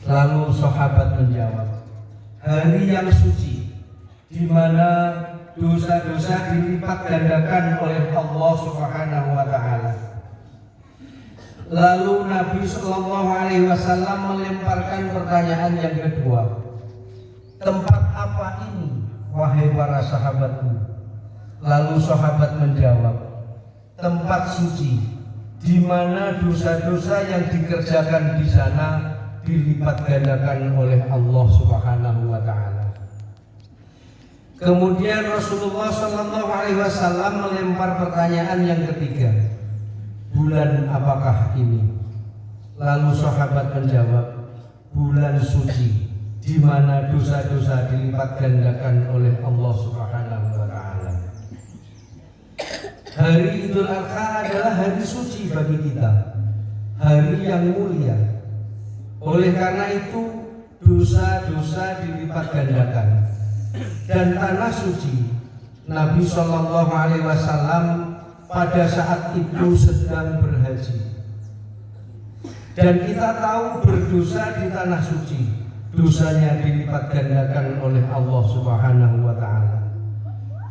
Lalu sahabat menjawab, hari yang suci di mana dosa-dosa dilipat gandakan oleh Allah Subhanahu wa taala. Lalu Nabi Shallallahu alaihi wasallam melemparkan pertanyaan yang kedua, tempat apa ini wahai para sahabatku? Lalu sahabat menjawab, tempat suci di mana dosa-dosa yang dikerjakan di sana dilipat gandakan oleh Allah Subhanahu wa taala. Kemudian Rasulullah Shallallahu alaihi wasallam melempar pertanyaan yang ketiga, bulan apakah ini? Lalu sahabat menjawab, bulan suci di mana dosa-dosa dilipat gandakan oleh Allah Subhanahu wa taala. Hari Idul Adha adalah hari suci bagi kita, hari yang mulia. Oleh karena itu dosa-dosa dilipat gandakan. Dan tanah suci, Nabi Shallallahu alaihi wasallam pada saat itu sedang berhaji. Dan kita tahu berdosa di tanah suci, dosanya dilipat gandakan oleh Allah Subhanahu wa taala.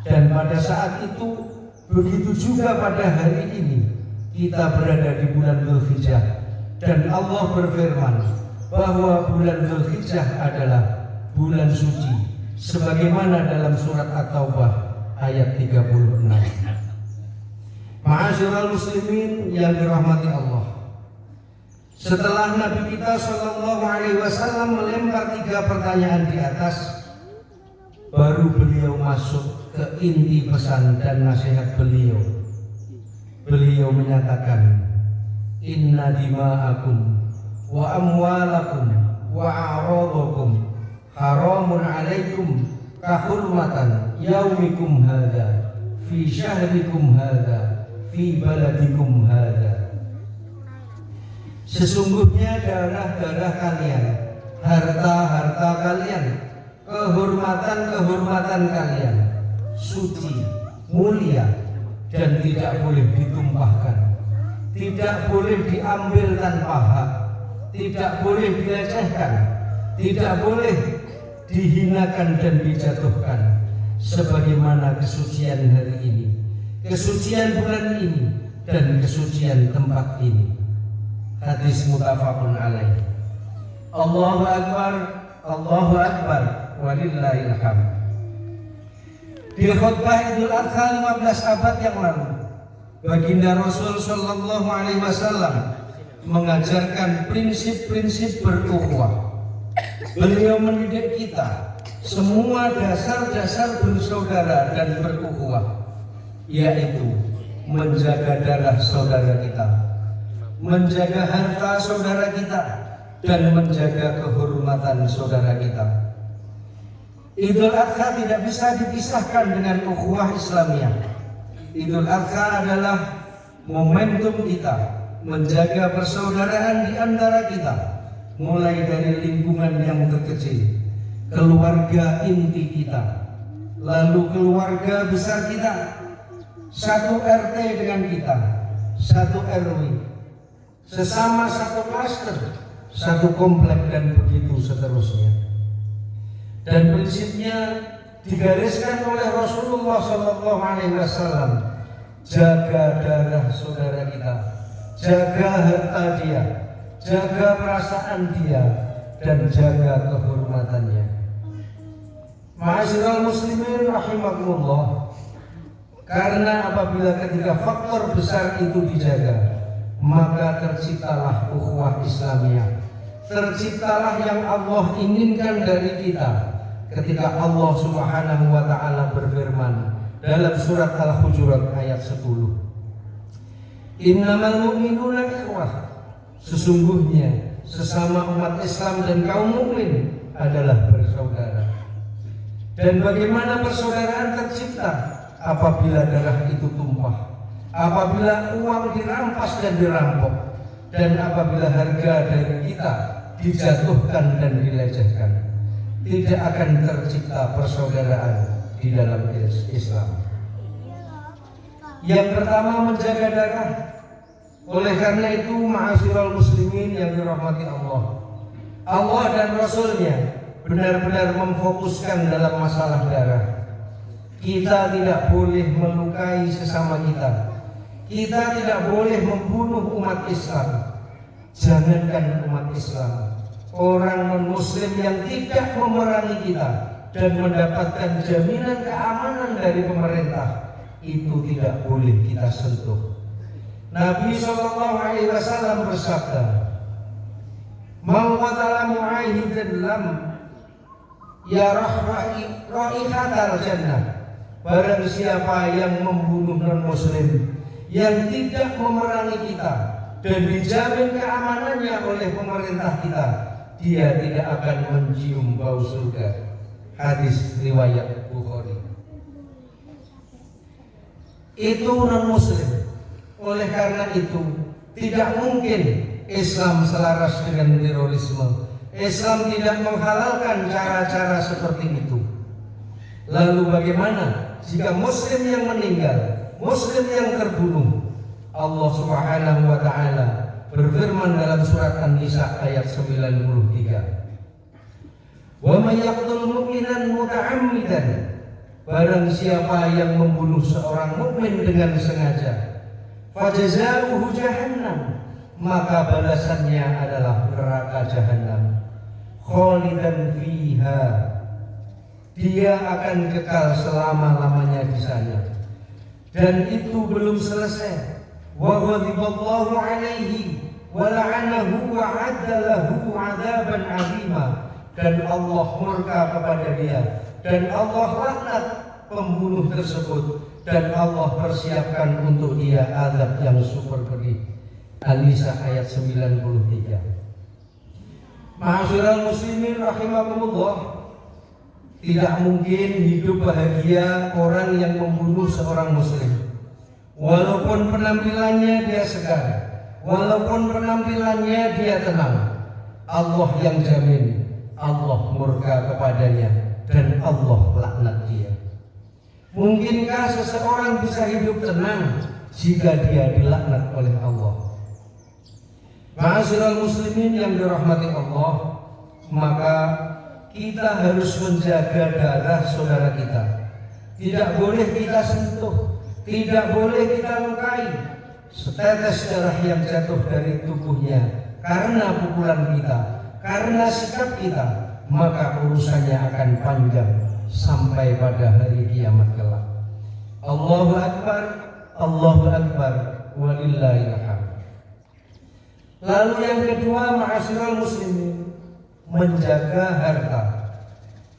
Dan pada saat itu, begitu juga pada hari ini, kita berada di bulan Dzulhijjah dan Allah berfirman bahwa bulan Dzulhijjah adalah bulan suci sebagaimana dalam surat At-Taubah ayat 36. Ma'asyiral muslimin yang dirahmati Allah, setelah Nabi kita Shallallahu alaihi wasallam melempar 3 pertanyaan di atas, baru beliau masuk ke inti pesan dan nasihat beliau. Beliau menyatakan, inna dima'akum wa amwalakum wa a'radakum haramun alaikum kahurmatan yaumikum hadha fi syahrikum hadha fi baladikum hadha. Sesungguhnya darah-darah kalian, harta-harta kalian, kehormatan-kehormatan kalian suci, mulia, dan tidak boleh ditumpahkan, tidak boleh diambil tanpa hak, tidak boleh dilecehkan, tidak boleh dihinakan dan dijatuhkan, sebagaimana kesucian hari ini, kesucian bulan ini, dan kesucian tempat ini. Hadis muttafaqun alaih. Allahu Akbar, Allahu Akbar, walillahil hamd. Di khutbah Idul Adha 15 abad yang lalu, baginda Rasul Shallallahu alaihi wasallam mengajarkan prinsip-prinsip berukhuwah. Beliau mendidik kita semua dasar-dasar bersaudara dan berukhuwah, yaitu menjaga darah saudara kita, menjaga harta saudara kita, dan menjaga kehormatan saudara kita. Idul Adha tidak bisa dipisahkan dengan ukhuwah Islamiyah. Idul Adha adalah momentum kita menjaga persaudaraan di antara kita, mulai dari lingkungan yang terkecil, keluarga inti kita, lalu keluarga besar kita, satu RT dengan kita, satu RW, sesama satu klaster, satu komplek, dan begitu seterusnya. Dan prinsipnya digariskan oleh Rasulullah Sallallahu Alaihi Wasallam, jaga darah saudara kita, jaga harta dia, jaga perasaan dia, dan jaga kehormatannya. Ma'asyiral muslimin rahimakumullah, karena apabila ketiga faktor besar itu dijaga, maka terciptalah ukhuwah Islamiyah, terciptalah yang Allah inginkan dari kita. Ketika Allah Subhanahu wa taala berfirman dalam surat Al-Hujurat ayat 10, innamal mu'minuna ikhwah, sesungguhnya sesama umat Islam dan kaum mukmin adalah bersaudara. Dan bagaimana persaudaraan tercipta? Apabila darah itu tumpah, apabila uang dirampas dan dirampok, dan apabila harga dari kita dijatuhkan dan dilecehkan, tidak akan tercipta persaudaraan di dalam Islam. Yang pertama, menjaga darah. Oleh karena itu, ma'asyiral muslimin yang dirahmati Allah, Allah dan Rasulnya benar-benar memfokuskan dalam masalah darah. Kita tidak boleh melukai sesama kita. Kita tidak boleh membunuh umat Islam. Jangankan umat Islam, orang non-muslim yang tidak memerangi kita dan mendapatkan jaminan keamanan dari pemerintah, itu tidak boleh kita sentuh. Nabi SAW bersabda, "Man qatala mu'ahidan lam yarah raihatal jannah." Barang siapa yang membunuh non-muslim yang tidak memerangi kita dan dijamin keamanannya oleh pemerintah kita, dia tidak akan mencium bau surga. Hadis riwayat Bukhari. Itu non-muslim. Oleh karena itu tidak mungkin Islam selaras dengan terorisme. Islam tidak menghalalkan cara-cara seperti itu. Lalu bagaimana jika muslim yang meninggal, muslim yang terbunuh? Allah Subhanahu wa taala berfirman dalam surat An-Nisa ayat 93. "Wa may yaqtul mu'minan muta'ammidan." Barang siapa yang membunuh seorang mukmin dengan sengaja, fajazauhu jahannam, maka balasannya adalah neraka jahanam. Khalidan fiha, dia akan kekal selama-lamanya di sana. Dan itu belum selesai. Wa ghadiballahu alaihi wa la'anahu wa 'adda lahu 'adzaban 'azima. Dan Allah murka kepada dia dan Allah laknat pembunuh tersebut dan Allah persiapkan untuk dia azab yang super pedih. An-Nisa ayat 93. Ma'asyiral muslimin rahimakumullah, tidak mungkin hidup bahagia orang yang membunuh seorang muslim. Walaupun penampilannya dia segar, walaupun penampilannya dia tenang, Allah yang jamin, Allah murka kepadanya dan Allah laknat dia. Mungkinkah seseorang bisa hidup tenang jika dia dilaknat oleh Allah? Ma'asyiral muslimin yang dirahmati Allah, maka kita harus menjaga darah saudara kita. Tidak boleh kita sentuh, tidak boleh kita lukai. Setetes darah yang jatuh dari tubuhnya karena pukulan kita, karena sikap kita, maka urusannya akan panjang sampai pada hari kiamat kelak. Allahu Akbar, Allahu Akbar, walillahil hamd. Lalu yang kedua, ma'asyiral muslimin, menjaga harta.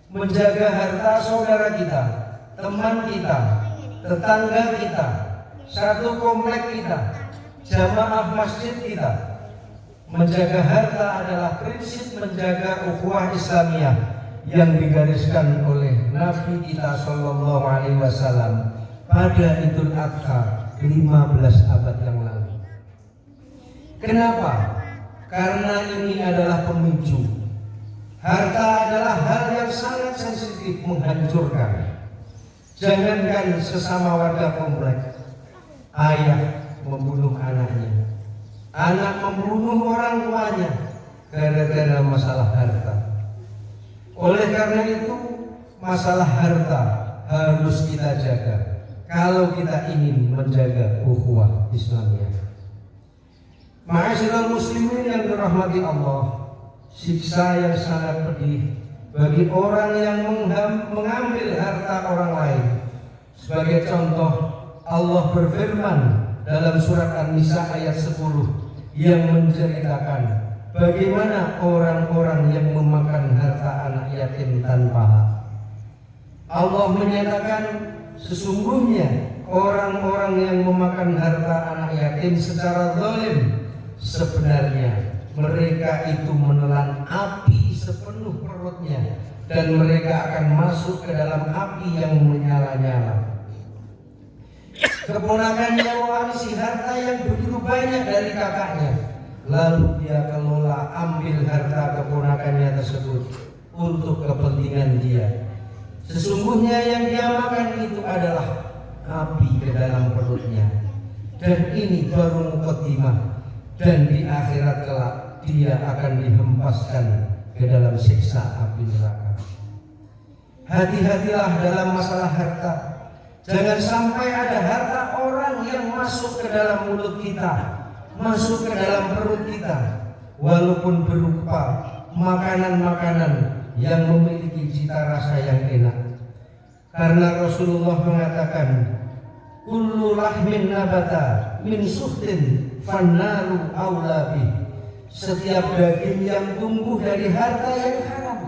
Menjaga harta saudara kita, teman kita, tetangga kita, satu komplek kita, jamaah masjid kita. Menjaga harta adalah prinsip menjaga ukhuwah Islamiyah yang digariskan oleh Nabi kita Shallallahu Alaihi Wasallam pada Idul Adha 15 abad yang lalu. Kenapa? Karena ini adalah pemicu. Harta adalah hal yang sangat sensitif, menghancurkan. Jangankan sesama warga komplek, ayah membunuh anaknya, anak membunuh orang tuanya gara-gara masalah harta. Oleh karena itu, masalah harta harus kita jaga kalau kita ingin menjaga ukhuwah Islamiyah. Ma'asyiral muslimin yang dirahmati Allah, siksa yang sangat pedih bagi orang yang mengambil harta orang lain. Sebagai contoh, Allah berfirman dalam surat An-Nisa ayat 10 yang menceritakan bagaimana orang-orang yang memakan harta anak yatim tanpa hak. Allah menyatakan sesungguhnya orang-orang yang memakan harta anak yatim secara zalim, sebenarnya mereka itu menelan api sepenuh perutnya dan mereka akan masuk ke dalam api yang menyala-nyala. Keponakannya mewarisi harta yang begitu banyak dari kakaknya, lalu dia kelola ambil harta keponakannya tersebut untuk kepentingan dia. Sesungguhnya yang dia makan itu adalah api ke dalam perutnya, dan ini baru muqaddimah. Dan di akhirat kelak dia akan dihempaskan ke dalam siksa api neraka. Hati-hatilah dalam masalah harta. Jangan sampai ada harta orang yang masuk ke dalam mulut kita, masuk ke dalam perut kita, walaupun berupa makanan-makanan yang memiliki cita rasa yang enak. Karena Rasulullah mengatakan, kullu lahmin nabata min suhtin fannaru aula bih. Setiap daging yang tumbuh dari harta yang haram,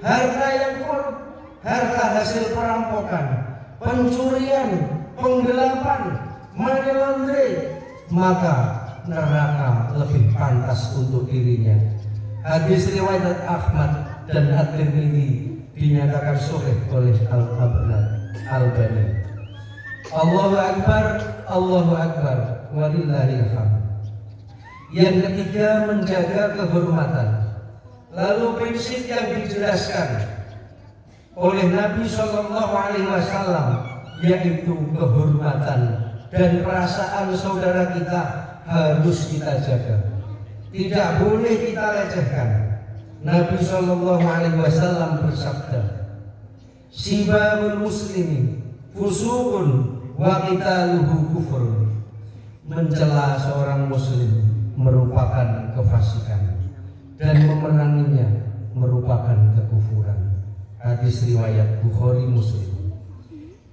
harta yang korup, harta hasil perampokan, pencurian, penggelapan, money laundering, maka neraka lebih pantas untuk dirinya. Hadis riwayat Ahmad dan At-Tirmidzi dinyatakan sahih oleh Al-Albani. Allahu Akbar, Allahu Akbar, walillahil hamd. Yang ketiga, menjaga kehormatan. Lalu prinsip yang dijelaskan oleh Nabi SAW yaitu kehormatan dan perasaan saudara kita harus kita jaga. Tidak boleh kita lecehkan. Nabi SAW bersabda, "Sibabul muslimi fusuqun wa qitaluhu kufrun." Mencela seorang muslim merupakan kefasikan dan memeranginya merupakan kekufuran. Hadis riwayat Bukhari Muslim.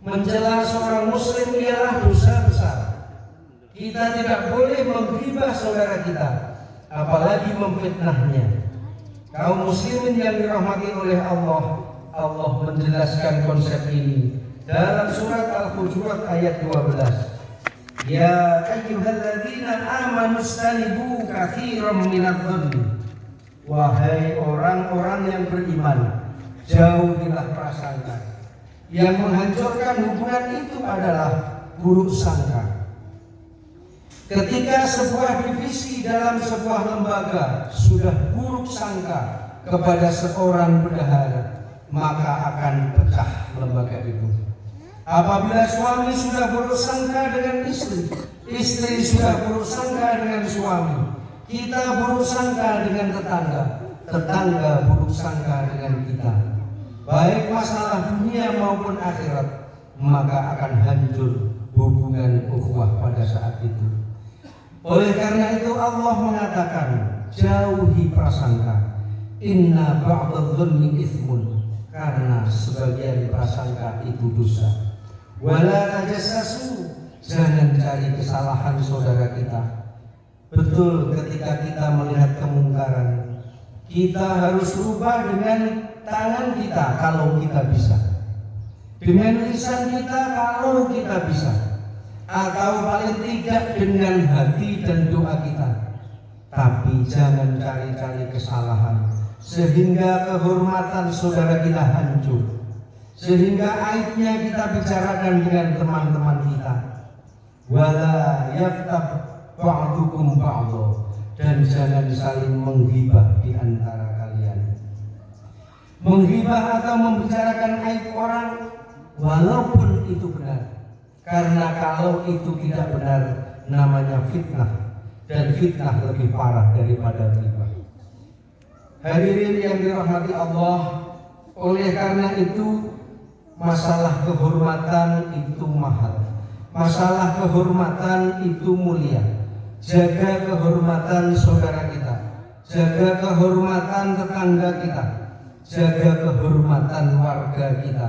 Mencela seorang muslim ialah dosa besar. Kita tidak boleh menghibah saudara kita, apalagi memfitnahnya. Kaum muslimin yang dirahmati oleh Allah, Allah menjelaskan konsep ini dalam surat Al-Hujurat ayat 12. Ya ayyuhalladzina amanu istanibu katsiran minadh-dhanni. Wahai orang-orang yang beriman, jauhilah prasangka. Yang menghancurkan hubungan itu adalah buruk sangka. Ketika sebuah divisi dalam sebuah lembaga sudah buruk sangka kepada seorang bendahara, maka akan pecah lembaga itu. Apabila suami sudah buruk sangka dengan istri, istri sudah buruk sangka dengan suami, kita buruk sangka dengan tetangga, tetangga buruk sangka dengan kita, baik masalah dunia maupun akhirat, maka akan hancur hubungan ukhuwah pada saat itu. Oleh karena itu Allah mengatakan, jauhi prasangka. Inna ba'dadh-dhanni itsmun, karena sebagian prasangka itu dosa. Wala tajassasu, jangan cari kesalahan saudara kita. Betul, ketika kita melihat kemungkaran, kita harus rubah dengan tangan kita kalau kita bisa, dengan lisan kita kalau kita bisa, atau paling tidak dengan hati dan doa kita. Tapi jangan cari-cari kesalahan sehingga kehormatan saudara kita hancur, sehingga aibnya kita bicarakan dengan teman-teman kita. Wala yaftab ba'dukum ba'dha, dan jangan saling menghibah di antara kalian. Menghibah atau membicarakan aib orang walaupun itu benar, karena kalau itu tidak benar namanya fitnah, dan fitnah lebih parah daripada riba. Hadirin yang dirahmati Allah, oleh karena itu masalah kehormatan itu mahal, masalah kehormatan itu mulia. Jaga kehormatan saudara kita, jaga kehormatan tetangga kita, jaga kehormatan warga kita.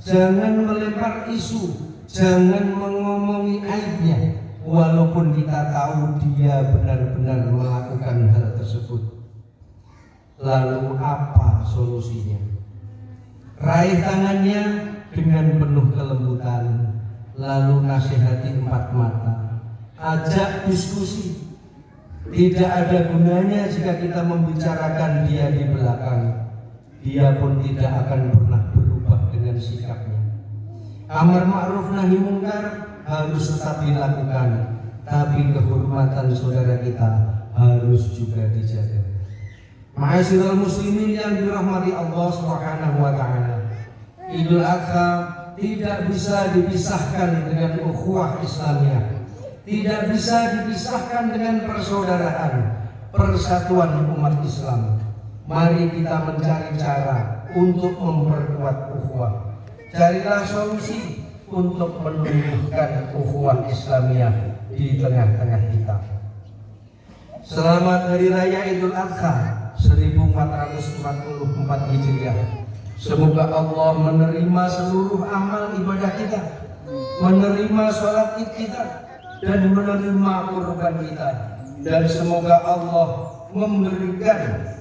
Jangan melempar isu, jangan mengomongi aibnya, walaupun kita tahu dia benar-benar melakukan hal tersebut. Lalu apa solusinya? Raih tangannya dengan penuh kelembutan, lalu nasihati empat mata, ajak diskusi. Tidak ada gunanya jika kita membicarakan dia di belakang, dia pun tidak akan pernah berubah dengan sikapnya. Amar ma'ruf nahi mungkar harus tetap dilakukan, tapi kehormatan saudara kita harus juga dijaga. Ma'asyiral muslimin yang dirahmati Allah Subhanahu wa taala, Idul Adha tidak bisa dipisahkan dengan ukhuwah Islamiyah, tidak bisa dipisahkan dengan persaudaraan, persatuan umat Islam. Mari kita mencari cara untuk memperkuat ukhuwah. Carilah solusi untuk menumbuhkan ukhuwah Islamiyah di tengah-tengah kita. Selamat Hari Raya Idul Adha 1444 Hijriah. Semoga Allah menerima seluruh amal ibadah kita, menerima sholat id kita, dan menerima kurban kita. Dan semoga Allah memberikan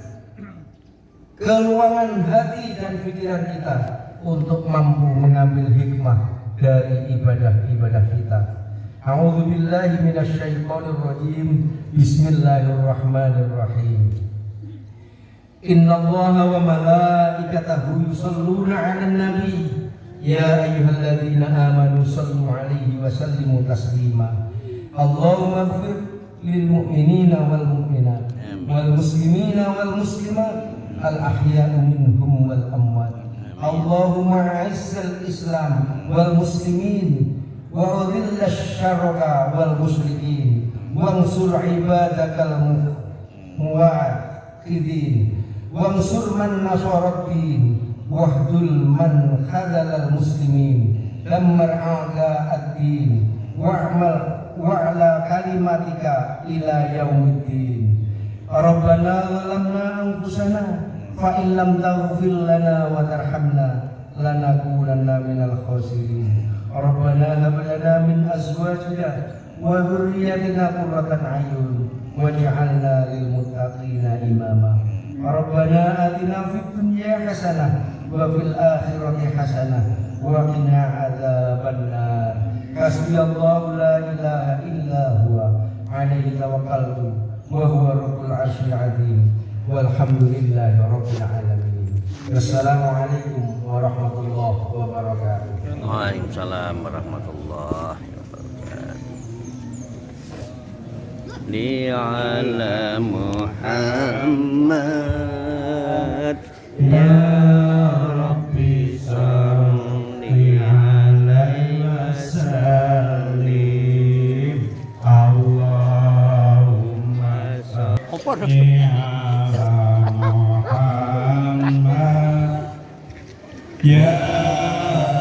keluangan hati dan pikiran kita untuk mampu mengambil hikmah dari ibadah-ibadah kita. A'udzu billahi minasyaitonir rajim. Bismillahirrahmanirrahim. Innallaha wa malaikatahu yusholluna 'alan nabi ya ayyuhalladzina amanu shallu 'alaihi wa sallimu taslima. Allahumma ighfir lil mu'minina wal mu'minat wal muslimina wal muslimat al ahya'u minhum wal amwat. Allahumma a'izzal islam wal muslimin wa udhillash syarqa wal musyrikin wansur ibadakal muwahhidin wansur man nasaraddin wahdul man khadalal muslimin dammar a'da'ad-din wa'ala kalimatika ila yaumiddin. Rabbana zalamna anfusana fa in lam taghfir lana wa tarhamna lanakunanna minal khasirin. Rabbana hab lana min azwajina wa dhurriyyatina qurrata a'yun waj'alna lil muttaqina imama. Rabbana atina fid dunya hasanah wa fil akhirati hasanah wa qina adzabannar. Hasbiyallahu la ilaha illa huwa alaihi tawakkaltu wa huwa rabbul 'arsyil 'azim. Walhamdulillahi rabbil alamin. Wassalamualaikum warahmatullahi wabarakatuh. Waalaikumsalam warahmatullahi wabarakatuh. Li ala Muhammad ya Rabbi salli alaihi wasallim. Allahumma salli ala Muhammad ya